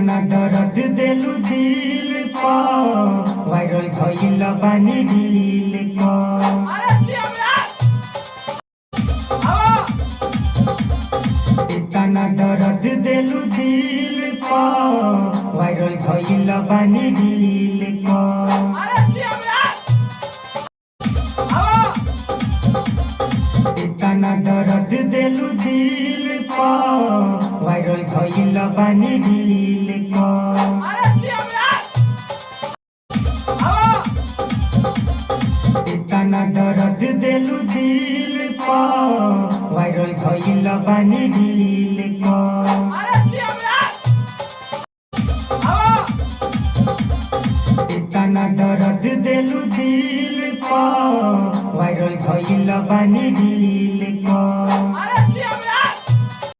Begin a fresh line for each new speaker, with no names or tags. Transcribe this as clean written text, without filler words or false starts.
इतना दर्द देलू दिल को वायरल भइल बानी दिल को इतना दर्द देलू दिल को वायरल भइल बानी दिल को इतना दर्द देलू दिल को वायरल भइल बानी दिल को इतना दर्द देलू दिल को वायरल भइल बानी दिल को इतना दर्द देलू दिल को वायरल भइल बानी दिल